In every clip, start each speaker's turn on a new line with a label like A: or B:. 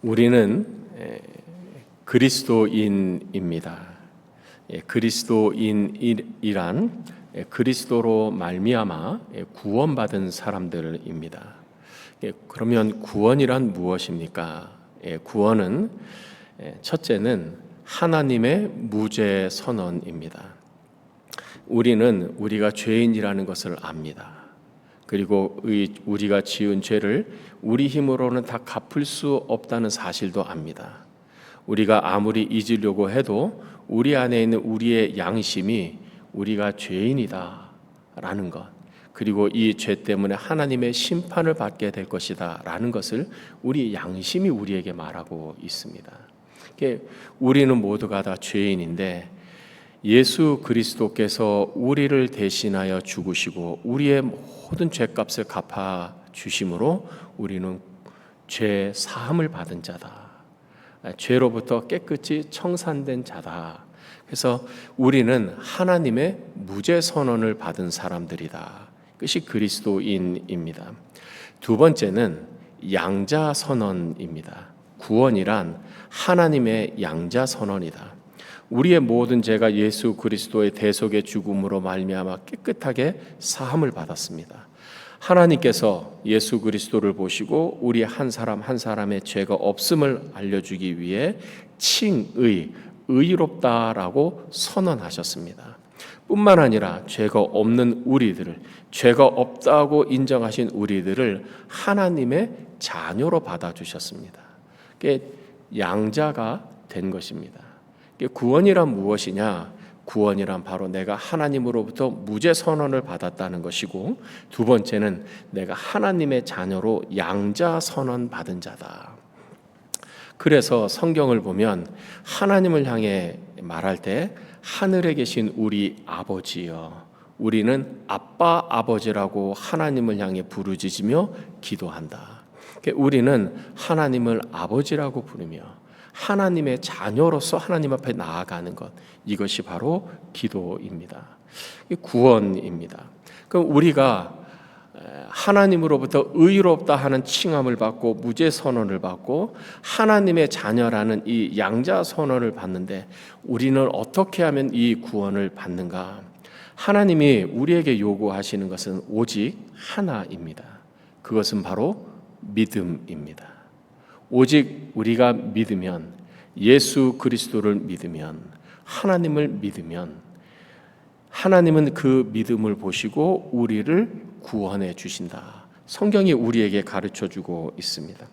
A: 우리는 그리스도인입니다. 그리스도인이란 그리스도로 말미암아 구원받은 사람들입니다. 그러면 구원이란 무엇입니까? 구원은 첫째는 하나님의 무죄 선언입니다. 우리는 우리가 죄인이라는 것을 압니다. 그리고 우리가 지은 죄를 우리 힘으로는 다 갚을 수 없다는 사실도 압니다. 우리가 아무리 잊으려고 해도 우리 안에 있는 우리의 양심이 우리가 죄인이다 라는 것, 그리고 이 죄 때문에 하나님의 심판을 받게 될 것이다 라는 것을 우리 양심이 우리에게 말하고 있습니다. 우리는 모두가 다 죄인인데 예수 그리스도께서 우리를 대신하여 죽으시고 우리의 모든 죄값을 갚아 주심으로 우리는 죄 사함을 받은 자다. 죄로부터 깨끗이 청산된 자다. 그래서 우리는 하나님의 무죄 선언을 받은 사람들이다. 그것이 그리스도인입니다. 두 번째는 양자 선언입니다. 구원이란 하나님의 양자 선언이다. 우리의 모든 죄가 예수 그리스도의 대속의 죽음으로 말미암아 깨끗하게 사함을 받았습니다. 하나님께서 예수 그리스도를 보시고 우리 한 사람 한 사람의 죄가 없음을 알려주기 위해 의롭다라고 선언하셨습니다. 뿐만 아니라 죄가 없는 우리들을, 죄가 없다고 인정하신 우리들을 하나님의 자녀로 받아주셨습니다. 그게 양자가 된 것입니다. 구원이란 무엇이냐? 구원이란 바로 내가 하나님으로부터 무죄 선언을 받았다는 것이고, 두 번째는 내가 하나님의 자녀로 양자 선언 받은 자다. 그래서 성경을 보면 하나님을 향해 말할 때 하늘에 계신 우리 아버지여, 우리는 아빠 아버지라고 하나님을 향해 부르짖으며 기도한다. 우리는 하나님을 아버지라고 부르며 하나님의 자녀로서 하나님 앞에 나아가는 것, 이것이 바로 기도입니다. 구원입니다. 그럼 우리가 하나님으로부터 의롭다 하는 칭함을 받고 무죄 선언을 받고 하나님의 자녀라는 이 양자 선언을 받는데 우리는 어떻게 하면 이 구원을 받는가? 하나님이 우리에게 요구하시는 것은 오직 하나입니다. 그것은 바로 믿음입니다. 오직 우리가 믿으면, 예수 그리스도를 믿으면, 하나님을 믿으면 하나님은 그 믿음을 보시고 우리를 구원해 주신다. 성경이 우리에게 가르쳐주고 있습니다.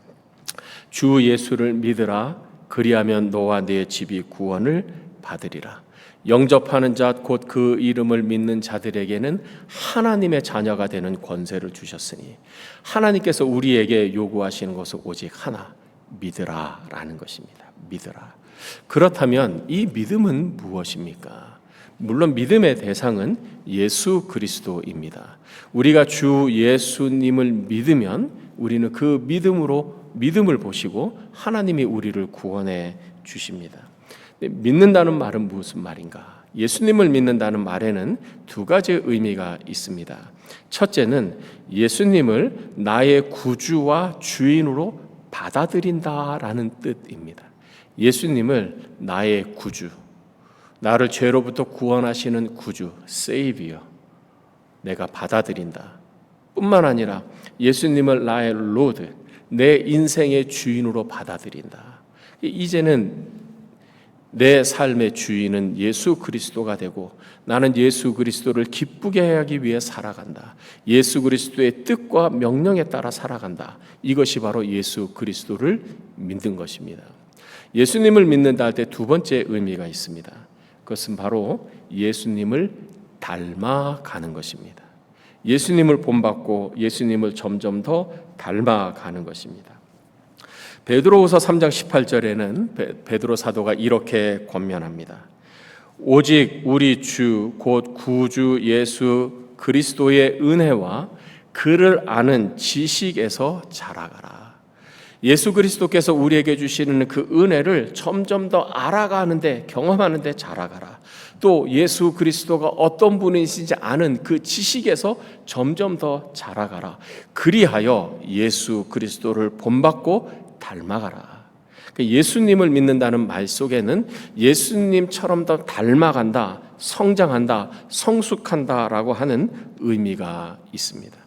A: 주 예수를 믿으라. 그리하면 너와 네 집이 구원을 받으리라. 영접하는 자 곧 그 이름을 믿는 자들에게는 하나님의 자녀가 되는 권세를 주셨으니, 하나님께서 우리에게 요구하시는 것은 오직 하나, 믿으라 라는 것입니다. 믿으라. 그렇다면 이 믿음은 무엇입니까? 물론 믿음의 대상은 예수 그리스도입니다. 우리가 주 예수님을 믿으면 우리는 그 믿음을 보시고 하나님이 우리를 구원해 주십니다. 믿는다는 말은 무슨 말인가? 예수님을 믿는다는 말에는 두 가지 의미가 있습니다. 첫째는 예수님을 나의 구주와 주인으로 받아들인다라는 뜻입니다. 예수님을 나의 구주, 나를 죄로부터 구원하시는 구주, 세이비어, 내가 받아들인다. 뿐만 아니라 예수님을 나의 로드, 내 인생의 주인으로 받아들인다. 이제는 내 삶의 주인은 예수 그리스도가 되고 나는 예수 그리스도를 기쁘게 하기 위해 살아간다. 예수 그리스도의 뜻과 명령에 따라 살아간다. 이것이 바로 예수 그리스도를 믿는 것입니다. 예수님을 믿는다 할 때 두 번째 의미가 있습니다. 그것은 바로 예수님을 닮아가는 것입니다. 예수님을 본받고 예수님을 점점 더 닮아가는 것입니다. 베드로후서 3장 18절에는 베드로 사도가 이렇게 권면합니다. 오직 우리 주 곧 구주 예수 그리스도의 은혜와 그를 아는 지식에서 자라가라. 예수 그리스도께서 우리에게 주시는 그 은혜를 점점 더 알아가는데, 경험하는데 자라가라. 또 예수 그리스도가 어떤 분이신지 아는 그 지식에서 점점 더 자라가라. 그리하여 예수 그리스도를 본받고 닮아가라. 예수님을 믿는다는 말 속에는 예수님처럼 더 닮아간다, 성장한다, 성숙한다라고 하는 의미가 있습니다.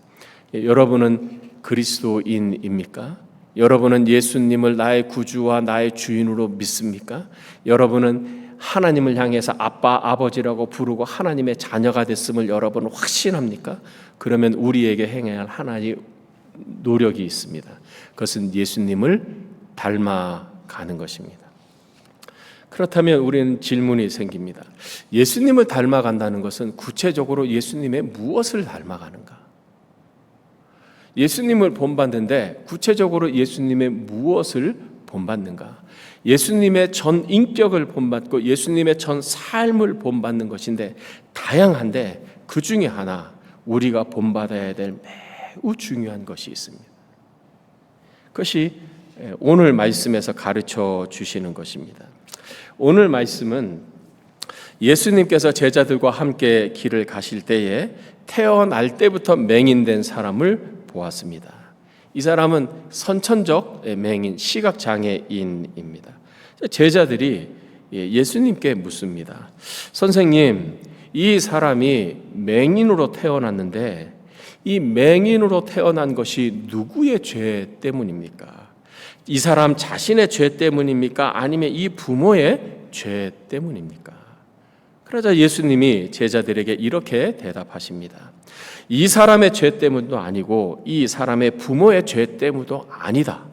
A: 여러분은 그리스도인입니까? 여러분은 예수님을 나의 구주와 나의 주인으로 믿습니까? 여러분은 하나님을 향해서 아빠, 아버지라고 부르고 하나님의 자녀가 됐음을 여러분은 확신합니까? 그러면 우리에게 행해야 할 하나의 노력이 있습니다. 그것은 예수님을 닮아가는 것입니다. 그렇다면 우리는 질문이 생깁니다. 예수님을 닮아간다는 것은 구체적으로 예수님의 무엇을 닮아가는가? 예수님을 본받는데 구체적으로 예수님의 무엇을 본받는가? 예수님의 전 인격을 본받고 예수님의 전 삶을 본받는 것인데 다양한데 그 중에 하나 우리가 본받아야 될 매우 중요한 것이 있습니다. 그것이 오늘 말씀에서 가르쳐 주시는 것입니다. 오늘 말씀은 예수님께서 제자들과 함께 길을 가실 때에 태어날 때부터 맹인된 사람을 보았습니다. 이 사람은 선천적 맹인, 시각장애인입니다. 제자들이 예수님께 묻습니다. 선생님, 이 사람이 맹인으로 태어났는데 이 맹인으로 태어난 것이 누구의 죄 때문입니까? 이 사람 자신의 죄 때문입니까? 아니면 이 부모의 죄 때문입니까? 그러자 예수님이 제자들에게 이렇게 대답하십니다. 이 사람의 죄 때문도 아니고 이 사람의 부모의 죄 때문도 아니다.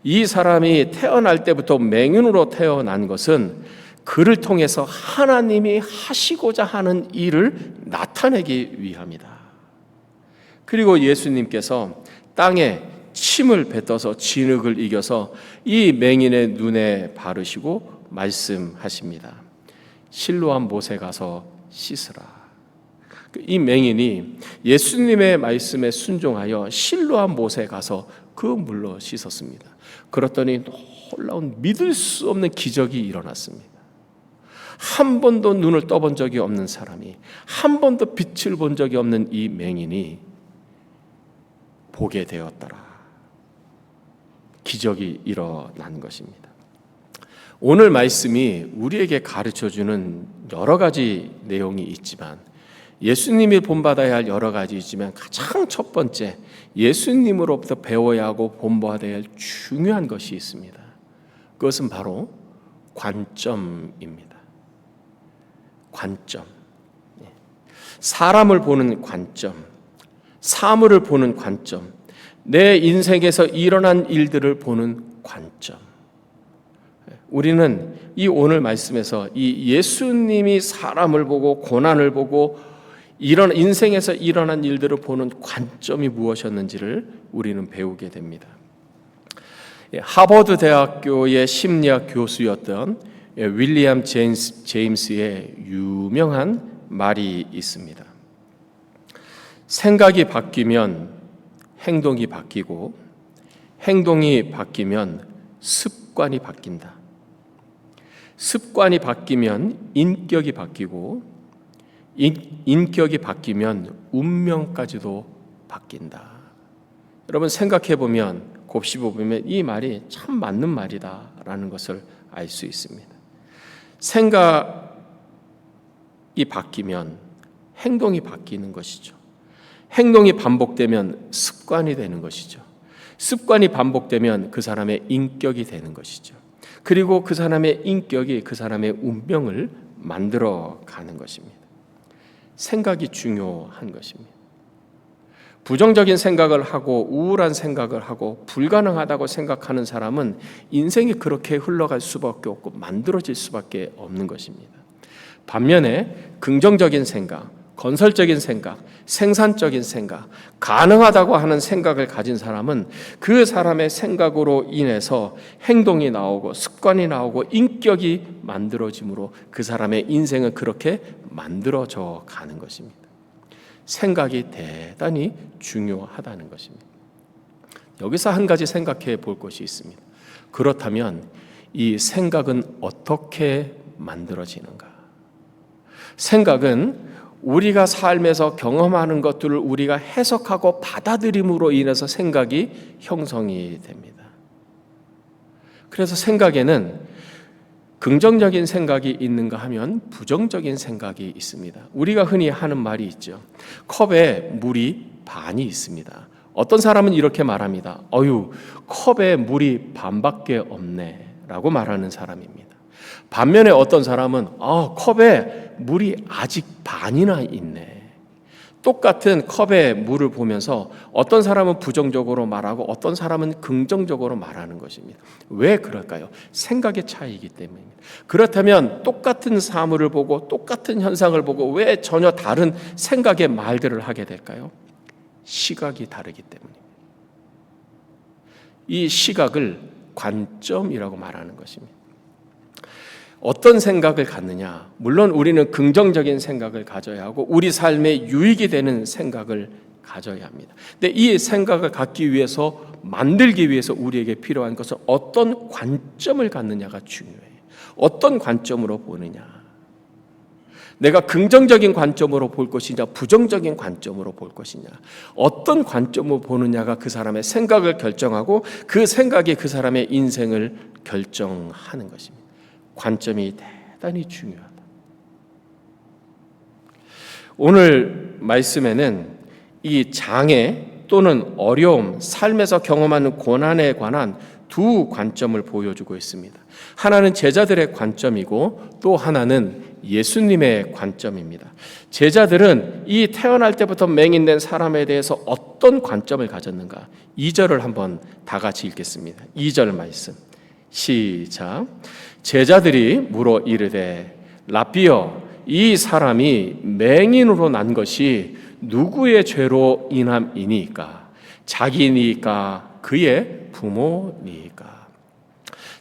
A: 이 사람이 태어날 때부터 맹인으로 태어난 것은 그를 통해서 하나님이 하시고자 하는 일을 나타내기 위함이다. 그리고 예수님께서 땅에 침을 뱉어서 진흙을 이겨서 이 맹인의 눈에 바르시고 말씀하십니다. 실로암 못에 가서 씻으라. 이 맹인이 예수님의 말씀에 순종하여 실로암 못에 가서 그 물로 씻었습니다. 그랬더니 놀라운 믿을 수 없는 기적이 일어났습니다. 한 번도 눈을 떠본 적이 없는 사람이, 한 번도 빛을 본 적이 없는 이 맹인이 보게 되었더라. 기적이 일어난 것입니다. 오늘 말씀이 우리에게 가르쳐주는 여러 가지 내용이 있지만 예수님이 본받아야 할 여러 가지 있지만 가장 첫 번째 예수님으로부터 배워야 하고 본받아야 할 중요한 것이 있습니다. 그것은 바로 관점입니다. 관점. 사람을 보는 관점, 사물을 보는 관점, 내 인생에서 일어난 일들을 보는 관점. 우리는 이 오늘 말씀에서 이 예수님이 사람을 보고 고난을 보고 이런 인생에서 일어난 일들을 보는 관점이 무엇이었는지를 우리는 배우게 됩니다. 하버드 대학교의 심리학 교수였던 윌리엄 제임스의 유명한 말이 있습니다. 생각이 바뀌면 행동이 바뀌고 행동이 바뀌면 습관이 바뀐다. 습관이 바뀌면 인격이 바뀌고 인격이 바뀌면 운명까지도 바뀐다. 여러분 생각해 보면 곱씹어 보면 이 말이 참 맞는 말이다라는 것을 알 수 있습니다. 생각이 바뀌면 행동이 바뀌는 것이죠. 행동이 반복되면 습관이 되는 것이죠. 습관이 반복되면 그 사람의 인격이 되는 것이죠. 그리고 그 사람의 인격이 그 사람의 운명을 만들어 가는 것입니다. 생각이 중요한 것입니다. 부정적인 생각을 하고 우울한 생각을 하고 불가능하다고 생각하는 사람은 인생이 그렇게 흘러갈 수밖에 없고 만들어질 수밖에 없는 것입니다. 반면에 긍정적인 생각, 건설적인 생각, 생산적인 생각, 가능하다고 하는 생각을 가진 사람은 그 사람의 생각으로 인해서 행동이 나오고 습관이 나오고 인격이 만들어지므로 그 사람의 인생은 그렇게 만들어져 가는 것입니다. 생각이 대단히 중요하다는 것입니다. 여기서 한 가지 생각해 볼 것이 있습니다. 그렇다면 이 생각은 어떻게 만들어지는가? 생각은 우리가 삶에서 경험하는 것들을 우리가 해석하고 받아들임으로 인해서 생각이 형성이 됩니다. 그래서 생각에는 긍정적인 생각이 있는가 하면 부정적인 생각이 있습니다. 우리가 흔히 하는 말이 있죠. 컵에 물이 반이 있습니다. 어떤 사람은 이렇게 말합니다. 컵에 물이 반밖에 없네 라고 말하는 사람입니다. 반면에 어떤 사람은 컵에 물이 아직 반이나 있네. 똑같은 컵에 물을 보면서 어떤 사람은 부정적으로 말하고 어떤 사람은 긍정적으로 말하는 것입니다. 왜 그럴까요? 생각의 차이이기 때문입니다. 그렇다면 똑같은 사물을 보고 똑같은 현상을 보고 왜 전혀 다른 생각의 말들을 하게 될까요? 시각이 다르기 때문입니다. 이 시각을 관점이라고 말하는 것입니다. 어떤 생각을 갖느냐? 물론 우리는 긍정적인 생각을 가져야 하고 우리 삶에 유익이 되는 생각을 가져야 합니다. 근데 이 생각을 갖기 위해서 만들기 위해서 우리에게 필요한 것은 어떤 관점을 갖느냐가 중요해요. 어떤 관점으로 보느냐? 내가 긍정적인 관점으로 볼 것이냐, 부정적인 관점으로 볼 것이냐, 어떤 관점으로 보느냐가 그 사람의 생각을 결정하고 그 생각이 그 사람의 인생을 결정하는 것입니다. 관점이 대단히 중요하다. 오늘 말씀에는 이 장애 또는 어려움, 삶에서 경험하는 고난에 관한 두 관점을 보여주고 있습니다. 하나는 제자들의 관점이고 또 하나는 예수님의 관점입니다. 제자들은 이 태어날 때부터 맹인된 사람에 대해서 어떤 관점을 가졌는가? 2절을 한번 다 같이 읽겠습니다. 2절 말씀 시작. 제자들이 물어 이르되 라삐여 이 사람이 맹인으로 난 것이 누구의 죄로 인함이니까? 자기니까 그의 부모니까?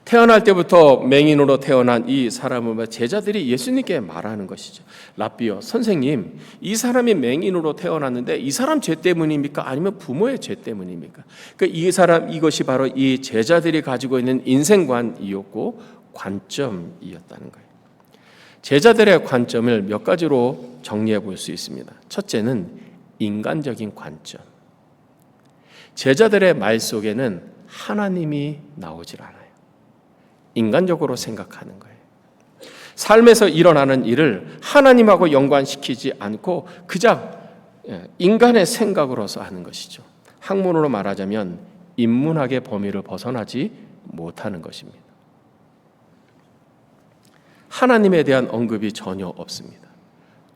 A: 태어날 때부터 맹인으로 태어난 이 사람을 제자들이 예수님께 말하는 것이죠. 라삐여 선생님, 이 사람이 맹인으로 태어났는데 이 사람 죄 때문입니까? 아니면 부모의 죄 때문입니까? 이것이 바로 이 제자들이 가지고 있는 인생관이었고 관점이었다는 거예요. 제자들의 관점을 몇 가지로 정리해 볼 수 있습니다. 첫째는 인간적인 관점. 제자들의 말 속에는 하나님이 나오질 않아요. 인간적으로 생각하는 거예요. 삶에서 일어나는 일을 하나님하고 연관시키지 않고 그냥 인간의 생각으로서 하는 것이죠. 학문으로 말하자면 인문학의 범위를 벗어나지 못하는 것입니다. 하나님에 대한 언급이 전혀 없습니다.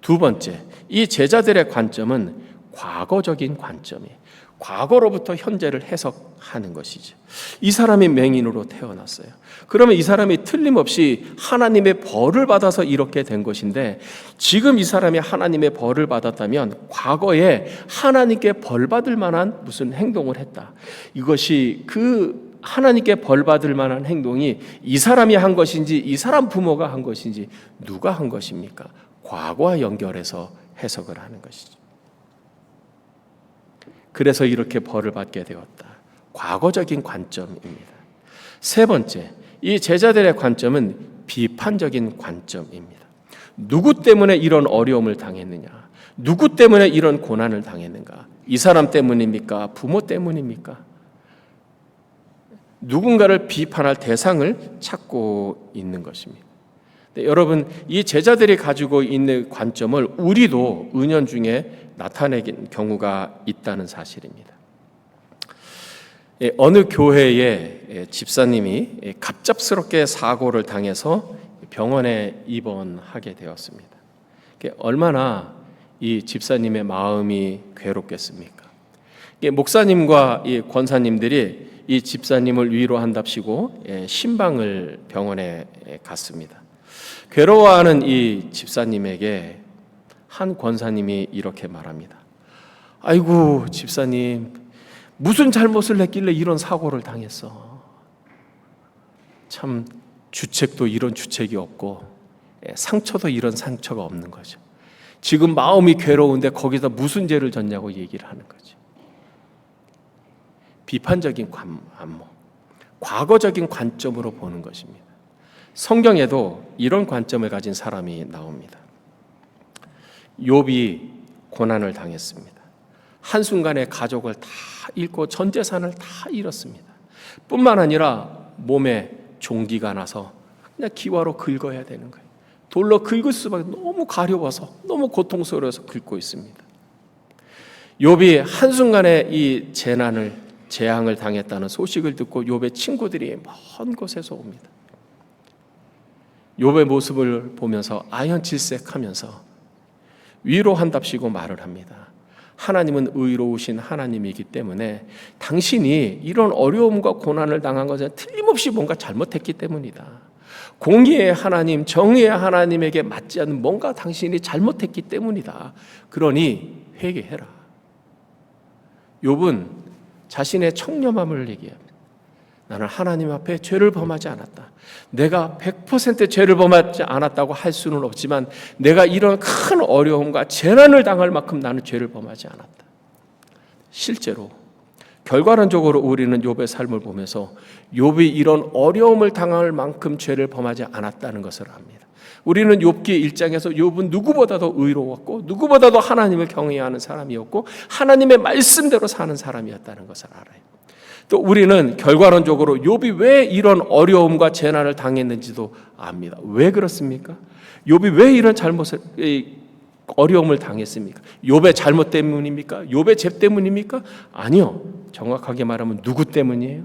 A: 두 번째, 이 제자들의 관점은 과거적인 관점이에요. 과거로부터 현재를 해석하는 것이죠. 이 사람이 맹인으로 태어났어요. 그러면 이 사람이 틀림없이 하나님의 벌을 받아서 이렇게 된 것인데 지금 이 사람이 하나님의 벌을 받았다면 과거에 하나님께 벌 받을 만한 무슨 행동을 했다. 이것이 그 하나님께 벌 받을 만한 행동이 이 사람이 한 것인지 이 사람 부모가 한 것인지 누가 한 것입니까? 과거와 연결해서 해석을 하는 것이죠. 그래서 이렇게 벌을 받게 되었다. 과거적인 관점입니다. 세 번째, 이 제자들의 관점은 비판적인 관점입니다. 누구 때문에 이런 어려움을 당했느냐? 누구 때문에 이런 고난을 당했는가? 이 사람 때문입니까? 부모 때문입니까? 누군가를 비판할 대상을 찾고 있는 것입니다. 여러분, 이 제자들이 가지고 있는 관점을 우리도 은연중에 나타내는 경우가 있다는 사실입니다. 어느 교회의 집사님이 갑작스럽게 사고를 당해서 병원에 입원하게 되었습니다. 얼마나 이 집사님의 마음이 괴롭겠습니까? 목사님과 이 권사님들이 이 집사님을 위로한답시고 신방을 병원에 갔습니다. 괴로워하는 이 집사님에게 한 권사님이 이렇게 말합니다. 아이고 집사님, 무슨 잘못을 했길래 이런 사고를 당했어. 참 주책도 이런 주책이 없고 상처도 이런 상처가 없는 거죠. 지금 마음이 괴로운데 거기다 무슨 죄를 졌냐고 얘기를 하는 거죠. 비판적인 안목, 과거적인 관점으로 보는 것입니다. 성경에도 이런 관점을 가진 사람이 나옵니다. 욥이 고난을 당했습니다. 한순간에 가족을 다 잃고 전 재산을 다 잃었습니다. 뿐만 아니라 몸에 종기가 나서 그냥 기와로 긁어야 되는 거예요. 돌로 긁을 수밖에, 너무 가려워서, 너무 고통스러워서 긁고 있습니다. 욥이 한순간에 이 재앙을 당했다는 소식을 듣고 욥의 친구들이 먼 곳에서 옵니다. 욥의 모습을 보면서 아연칠색하면서 위로한답시고 말을 합니다. 하나님은 의로우신 하나님이기 때문에 당신이 이런 어려움과 고난을 당한 것은 틀림없이 뭔가 잘못했기 때문이다. 공의의 하나님, 정의의 하나님에게 맞지 않는 뭔가 당신이 잘못했기 때문이다. 그러니 회개해라. 욥은 자신의 청렴함을 얘기합니다. 나는 하나님 앞에 죄를 범하지 않았다. 내가 100% 죄를 범하지 않았다고 할 수는 없지만 내가 이런 큰 어려움과 재난을 당할 만큼 나는 죄를 범하지 않았다. 실제로 결과론적으로 우리는 욥의 삶을 보면서 욥이 이런 어려움을 당할 만큼 죄를 범하지 않았다는 것을 압니다. 우리는 욥기 1장에서 욥은 누구보다도 의로웠고 누구보다도 하나님을 경외하는 사람이었고 하나님의 말씀대로 사는 사람이었다는 것을 알아요. 또 우리는 결과론적으로 욥이 왜 이런 어려움과 재난을 당했는지도 압니다. 왜 그렇습니까? 욥이 왜 이런 어려움을 당했습니까? 욥의 잘못 때문입니까? 욥의 죄 때문입니까? 아니요. 정확하게 말하면 누구 때문이에요?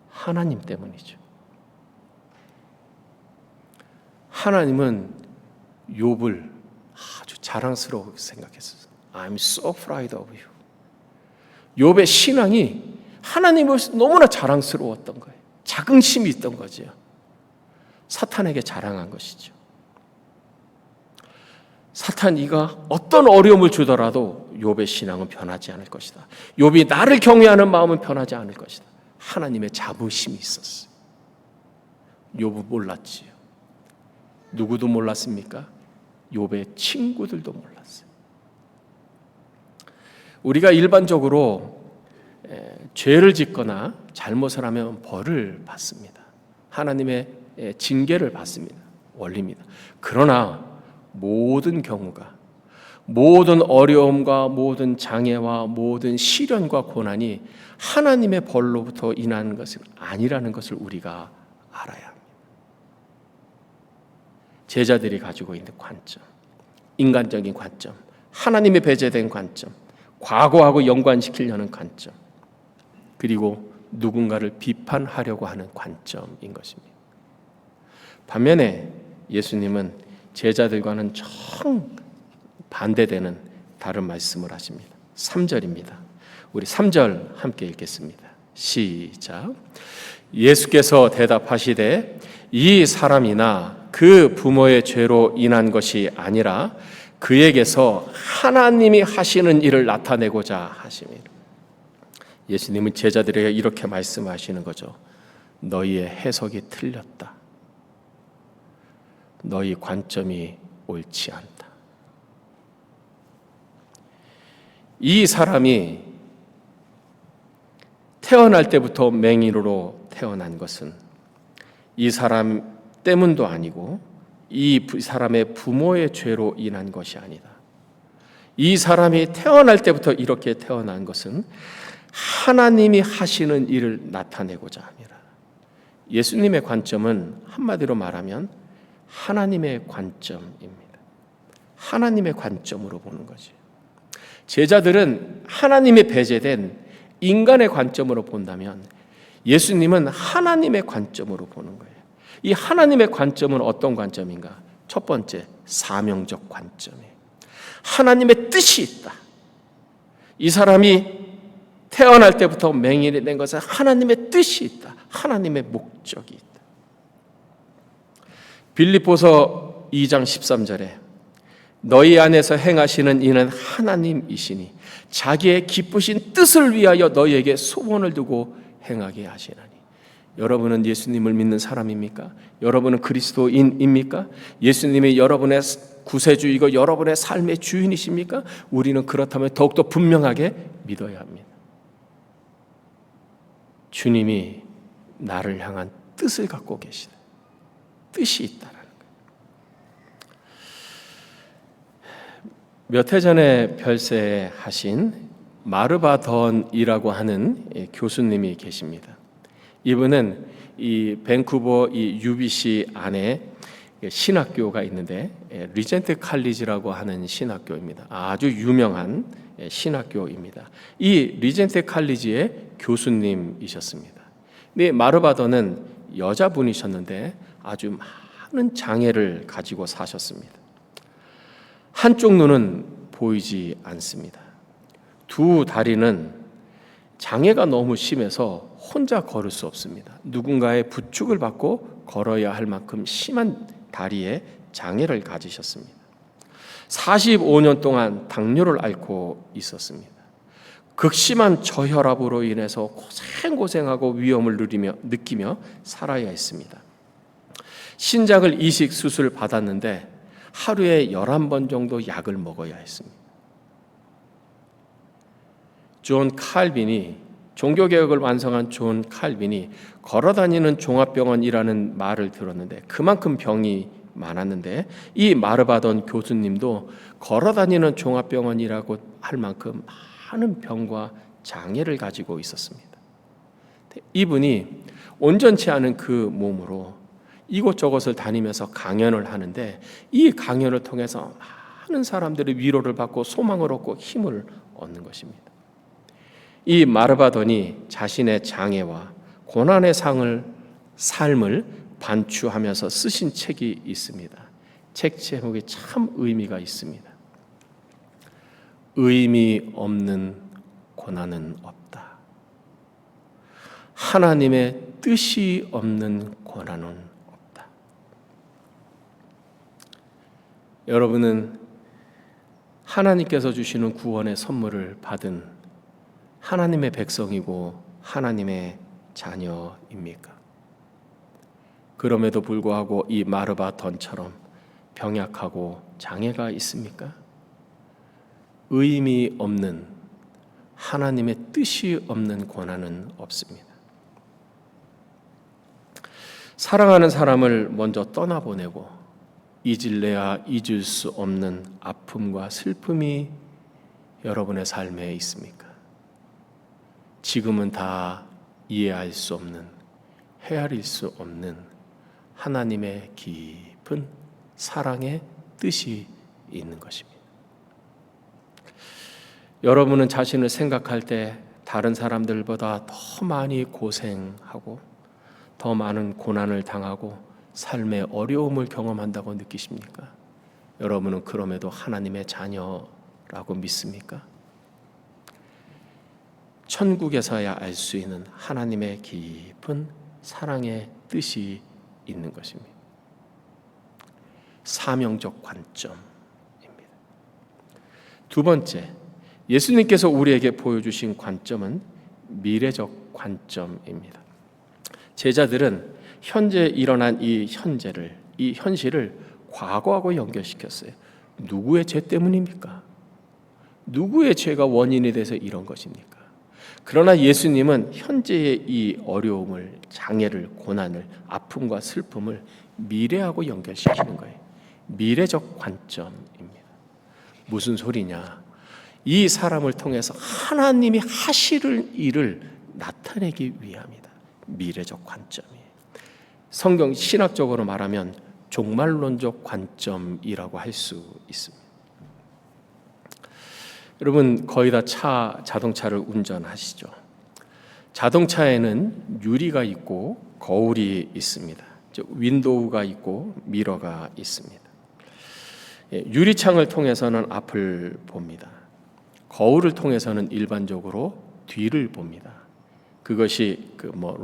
A: 하나님 때문이죠. 하나님은 욥을 아주 자랑스러워 생각했어요. I'm so proud of you. 욥의 신앙이 하나님을 너무나 자랑스러웠던 거예요. 자긍심이 있던 거죠. 사탄에게 자랑한 것이죠. 사탄이가 어떤 어려움을 주더라도 욥의 신앙은 변하지 않을 것이다. 욥이 나를 경외하는 마음은 변하지 않을 것이다. 하나님의 자부심이 있었어요. 욥은 몰랐지요. 누구도 몰랐습니까? 욥의 친구들도 몰랐어요. 우리가 일반적으로 죄를 짓거나 잘못을 하면 벌을 받습니다. 하나님의 징계를 받습니다. 원리입니다. 그러나 모든 경우가, 모든 어려움과 모든 장애와 모든 시련과 고난이 하나님의 벌로부터 인하는 것은 아니라는 것을 우리가 알아야 합니다. 제자들이 가지고 있는 관점, 인간적인 관점, 하나님의 배제된 관점, 과거하고 연관시키려는 관점, 그리고 누군가를 비판하려고 하는 관점인 것입니다. 반면에 예수님은 제자들과는 정 반대되는 다른 말씀을 하십니다. 3절입니다. 우리 3절 함께 읽겠습니다. 시작. 예수께서 대답하시되 이 사람이나 그 부모의 죄로 인한 것이 아니라 그에게서 하나님이 하시는 일을 나타내고자 하심이라. 예수님은 제자들에게 이렇게 말씀하시는 거죠. 너희의 해석이 틀렸다. 너희 관점이 옳지 않다. 이 사람이 태어날 때부터 맹인으로 태어난 것은 이 사람 때문도 아니고 이 사람의 부모의 죄로 인한 것이 아니다. 이 사람이 태어날 때부터 이렇게 태어난 것은 하나님이 하시는 일을 나타내고자 합니다. 예수님의 관점은 한마디로 말하면 하나님의 관점입니다. 하나님의 관점으로 보는 거지. 제자들은 하나님의 배제된 인간의 관점으로 본다면 예수님은 하나님의 관점으로 보는 거예요. 이 하나님의 관점은 어떤 관점인가? 첫 번째, 사명적 관점이에요. 하나님의 뜻이 있다. 이 사람이 태어날 때부터 맹인이 된 것은 하나님의 뜻이 있다. 하나님의 목적이 있다. 빌립보서 2장 13절에 너희 안에서 행하시는 이는 하나님이시니 자기의 기쁘신 뜻을 위하여 너희에게 소원을 두고 행하게 하시나니. 여러분은 예수님을 믿는 사람입니까? 여러분은 그리스도인입니까? 예수님이 여러분의 구세주이고 여러분의 삶의 주인이십니까? 우리는 그렇다면 더욱더 분명하게 믿어야 합니다. 주님이 나를 향한 뜻을 갖고 계시다. 뜻이 있다라는 거예요. 몇 해 전에 별세하신 마르바던이라고 하는 교수님이 계십니다. 이분은 이 밴쿠버 이 UBC 안에 신학교가 있는데 리젠트 칼리지라고 하는 신학교입니다. 아주 유명한 신학교입니다. 이 리젠트 칼리지의 교수님이셨습니다. 근데 마르바더는 여자분이셨는데 아주 많은 장애를 가지고 사셨습니다. 한쪽 눈은 보이지 않습니다. 두 다리는 장애가 너무 심해서 혼자 걸을 수 없습니다. 누군가의 부축을 받고 걸어야 할 만큼 심한 다리에 장애를 가지셨습니다. 45년 동안 당뇨를 앓고 있었습니다. 극심한 저혈압으로 인해서 고생하고 위험을 느끼며 살아야 했습니다. 신장을 이식 수술 받았는데 하루에 11번 정도 약을 먹어야 했습니다. 존 칼빈이 종교개혁을 완성한 존 칼빈이 걸어다니는 종합병원이라는 말을 들었는데 그만큼 병이 많았는데 이 마르바던 교수님도 걸어다니는 종합병원이라고 할 만큼 많은 병과 장애를 가지고 있었습니다. 이분이 온전치 않은 그 몸으로 이곳저곳을 다니면서 강연을 하는데 이 강연을 통해서 많은 사람들의 위로를 받고 소망을 얻고 힘을 얻는 것입니다. 이 마르바돈이 자신의 장애와 고난의 삶을 반추하면서 쓰신 책이 있습니다. 책 제목이 참 의미가 있습니다. 의미 없는 고난은 없다. 하나님의 뜻이 없는 고난은 없다. 여러분은 하나님께서 주시는 구원의 선물을 받은 하나님의 백성이고 하나님의 자녀입니까? 그럼에도 불구하고 이 마르바돈처럼 병약하고 장애가 있습니까? 의미 없는 하나님의 뜻이 없는 고난은 없습니다. 사랑하는 사람을 먼저 떠나보내고 잊을래야 잊을 수 없는 아픔과 슬픔이 여러분의 삶에 있습니까? 지금은 다 이해할 수 없는, 헤아릴 수 없는 하나님의 깊은 사랑의 뜻이 있는 것입니다. 여러분은 자신을 생각할 때 다른 사람들보다 더 많이 고생하고 더 많은 고난을 당하고 삶의 어려움을 경험한다고 느끼십니까? 여러분은 그럼에도 하나님의 자녀라고 믿습니까? 천국에서야 알 수 있는 하나님의 깊은 사랑의 뜻이 있는 것입니다. 사명적 관점입니다. 두 번째, 예수님께서 우리에게 보여주신 관점은 미래적 관점입니다. 제자들은 현재 일어난 이 현실을 과거하고 연결시켰어요. 누구의 죄 때문입니까? 누구의 죄가 원인이 돼서 이런 것입니까? 그러나 예수님은 현재의 이 어려움을, 장애를, 고난을, 아픔과 슬픔을 미래하고 연결시키는 거예요. 미래적 관점입니다. 무슨 소리냐? 이 사람을 통해서 하나님이 하실 일을 나타내기 위함이다. 미래적 관점이에요. 성경 신학적으로 말하면 종말론적 관점이라고 할 수 있습니다. 여러분 거의 다 자동차를 운전하시죠? 자동차에는 유리가 있고 거울이 있습니다. 윈도우가 있고 미러가 있습니다. 유리창을 통해서는 앞을 봅니다. 거울을 통해서는 일반적으로 뒤를 봅니다. 그것이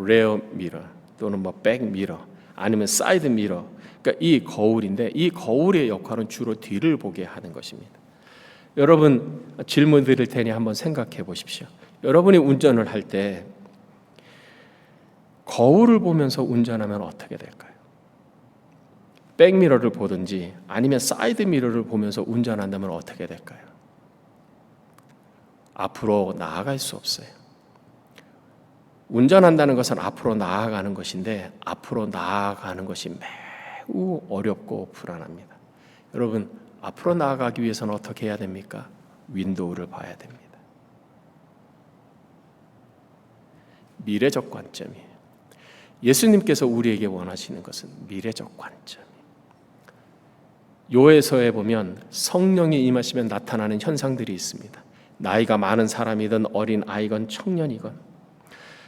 A: 레어 미러 또는 백 미러 아니면 사이드 미러. 그러니까 이 거울인데 이 거울의 역할은 주로 뒤를 보게 하는 것입니다. 여러분 질문 드릴 테니 한번 생각해 보십시오. 여러분이 운전을 할 때 거울을 보면서 운전하면 어떻게 될까요? 백미러를 보든지 아니면 사이드 미러를 보면서 운전한다면 어떻게 될까요? 앞으로 나아갈 수 없어요. 운전한다는 것은 앞으로 나아가는 것인데 앞으로 나아가는 것이 매우 어렵고 불안합니다. 여러분 앞으로 나아가기 위해서는 어떻게 해야 됩니까? 윈도우를 봐야 됩니다. 미래적 관점이에요. 예수님께서 우리에게 원하시는 것은 미래적 관점. 요에서에 보면 성령이 임하시면 나타나는 현상들이 있습니다. 나이가 많은 사람이든 어린 아이건 청년이건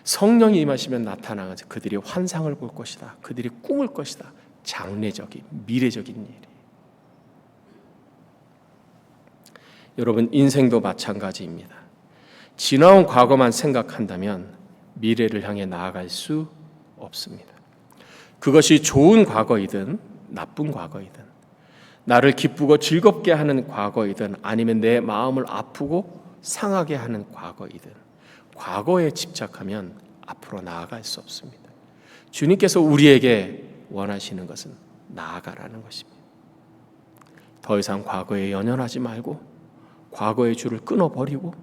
A: 성령이 임하시면 나타나서 그들이 환상을 볼 것이다. 그들이 꿈을 것이다. 장래적인, 미래적인 일이. 여러분, 인생도 마찬가지입니다. 지나온 과거만 생각한다면 미래를 향해 나아갈 수 없습니다. 그것이 좋은 과거이든 나쁜 과거이든, 나를 기쁘고 즐겁게 하는 과거이든 아니면 내 마음을 아프고 상하게 하는 과거이든, 과거에 집착하면 앞으로 나아갈 수 없습니다. 주님께서 우리에게 원하시는 것은 나아가라는 것입니다. 더 이상 과거에 연연하지 말고 과거의 줄을 끊어버리고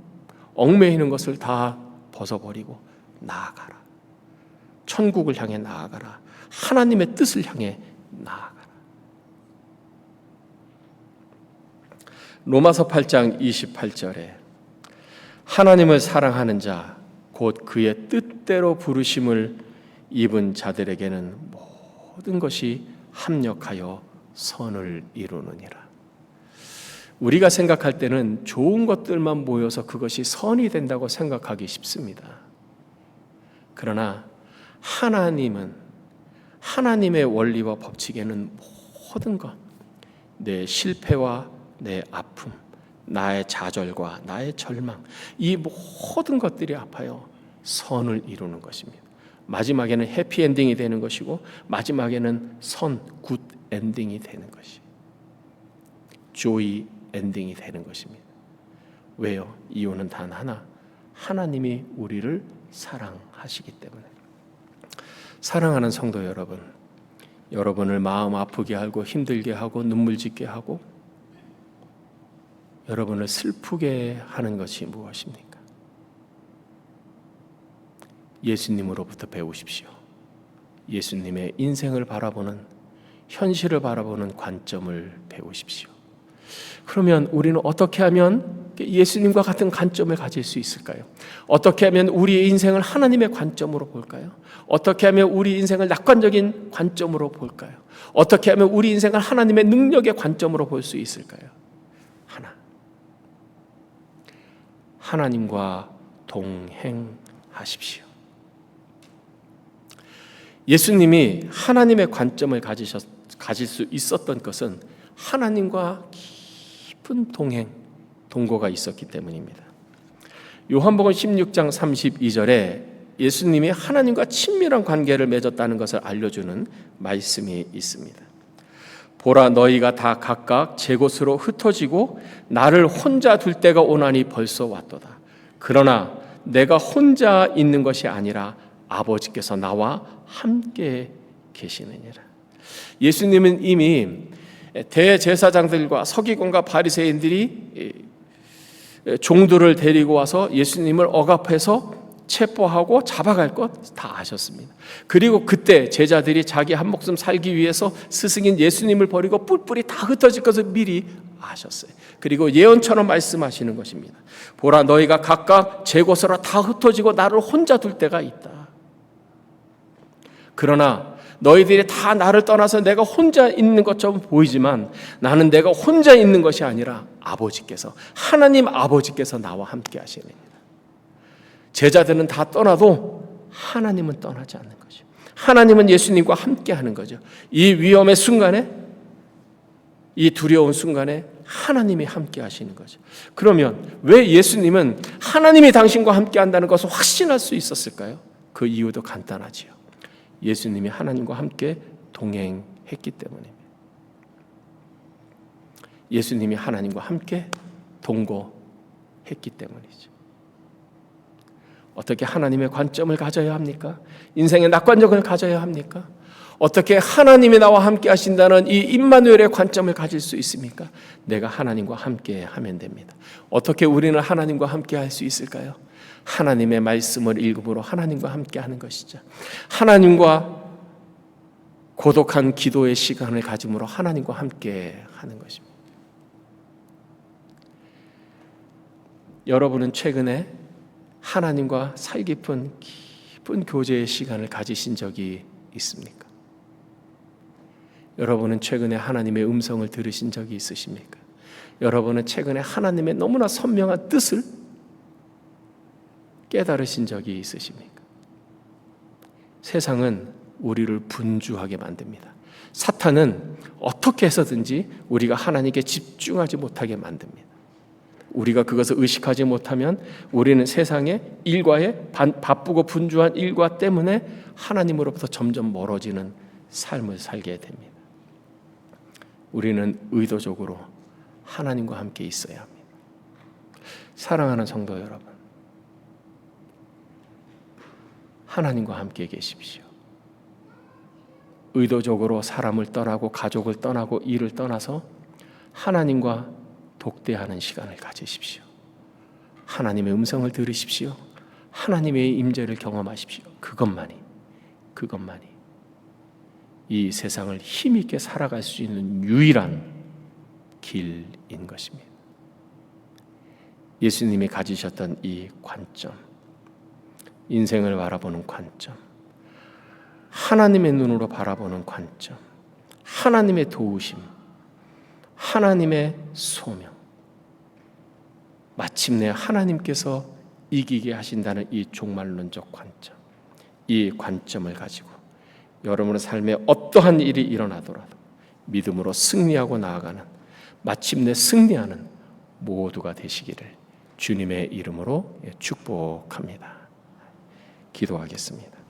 A: 얽매이는 것을 다 벗어버리고 나아가라. 천국을 향해 나아가라. 하나님의 뜻을 향해 나아가라. 로마서 8장 28절에 하나님을 사랑하는 자, 곧 그의 뜻대로 부르심을 입은 자들에게는 모든 것이 합력하여 선을 이루느니라. 우리가 생각할 때는 좋은 것들만 모여서 그것이 선이 된다고 생각하기 쉽습니다. 그러나 하나님은, 하나님의 원리와 법칙에는 모든 것, 내 실패와 내 아픔, 나의 좌절과 나의 절망, 이 모든 것들이 합하여 선을 이루는 것입니다. 마지막에는 해피엔딩이 되는 것이고 마지막에는 굿 엔딩이 되는 것이, 조이 엔딩이 되는 것입니다. 왜요? 이유는 단 하나, 하나님이 우리를 사랑하시기 때문에. 사랑하는 성도 여러분, 여러분을 마음 아프게 하고 힘들게 하고 눈물 짓게 하고 여러분을 슬프게 하는 것이 무엇입니까? 예수님으로부터 배우십시오. 예수님의 인생을 바라보는, 현실을 바라보는 관점을 배우십시오. 그러면 우리는 어떻게 하면 예수님과 같은 관점을 가질 수 있을까요? 어떻게 하면 우리의 인생을 하나님의 관점으로 볼까요? 어떻게 하면 우리 인생을 낙관적인 관점으로 볼까요? 어떻게 하면 우리 인생을 하나님의 능력의 관점으로 볼 수 있을까요? 하나님과 동행하십시오. 예수님이 하나님의 관점을 가질 수 있었던 것은 하나님과 깊은 동거가 있었기 때문입니다. 요한복음 16장 32절에 예수님이 하나님과 친밀한 관계를 맺었다는 것을 알려주는 말씀이 있습니다. 보라, 너희가 다 각각 제 곳으로 흩어지고 나를 혼자 둘 때가 오나니 벌써 왔도다. 그러나 내가 혼자 있는 것이 아니라 아버지께서 나와 함께 계시느니라. 예수님은 이미 대제사장들과 서기관과 바리새인들이 종들을 데리고 와서 예수님을 억압해서 체포하고 잡아갈 것 다 아셨습니다. 그리고 그때 제자들이 자기 한 목숨 살기 위해서 스승인 예수님을 버리고 뿔뿔이 다 흩어질 것을 미리 아셨어요. 그리고 예언처럼 말씀하시는 것입니다. 보라, 너희가 각각 제 곳으로 다 흩어지고 나를 혼자 둘 때가 있다. 그러나 너희들이 다 나를 떠나서 내가 혼자 있는 것처럼 보이지만 나는 내가 혼자 있는 것이 아니라 아버지께서, 하나님 아버지께서 나와 함께 하시느니라. 제자들은 다 떠나도 하나님은 떠나지 않는 거죠. 하나님은 예수님과 함께 하는 거죠. 이 위험의 순간에, 이 두려운 순간에 하나님이 함께 하시는 거죠. 그러면 왜 예수님은 하나님이 당신과 함께 한다는 것을 확신할 수 있었을까요? 그 이유도 간단하지요. 예수님이 하나님과 함께 동행했기 때문입니다. 예수님이 하나님과 함께 동거했기 때문이죠. 어떻게 하나님의 관점을 가져야 합니까? 인생의 낙관적을 가져야 합니까? 어떻게 하나님이 나와 함께 하신다는 이 임마누엘의 관점을 가질 수 있습니까? 내가 하나님과 함께 하면 됩니다. 어떻게 우리는 하나님과 함께 할 수 있을까요? 하나님의 말씀을 읽음으로 하나님과 함께 하는 것이죠. 하나님과 고독한 기도의 시간을 가짐으로 하나님과 함께 하는 것입니다. 여러분은 최근에 하나님과 살 깊은 깊은 교제의 시간을 가지신 적이 있습니까? 여러분은 최근에 하나님의 음성을 들으신 적이 있으십니까? 여러분은 최근에 하나님의 너무나 선명한 뜻을 깨달으신 적이 있으십니까? 세상은 우리를 분주하게 만듭니다. 사탄은 어떻게 해서든지 우리가 하나님께 집중하지 못하게 만듭니다. 우리가 그것을 의식하지 못하면 우리는 세상의 일과에 바쁘고 분주한 일과 때문에 하나님으로부터 점점 멀어지는 삶을 살게 됩니다. 우리는 의도적으로 하나님과 함께 있어야 합니다. 사랑하는 성도 여러분, 하나님과 함께 계십시오. 의도적으로 사람을 떠나고 가족을 떠나고 일을 떠나서 하나님과 독대하는 시간을 가지십시오. 하나님의 음성을 들으십시오. 하나님의 임재를 경험하십시오. 그것만이 이 세상을 힘있게 살아갈 수 있는 유일한 길인 것입니다. 예수님이 가지셨던 이 관점, 인생을 바라보는 관점, 하나님의 눈으로 바라보는 관점, 하나님의 도우심, 하나님의 소명, 마침내 하나님께서 이기게 하신다는 이 종말론적 관점, 이 관점을 가지고 여러분의 삶에 어떠한 일이 일어나더라도 믿음으로 승리하고 나아가는, 마침내 승리하는 모두가 되시기를 주님의 이름으로 축복합니다. 기도하겠습니다.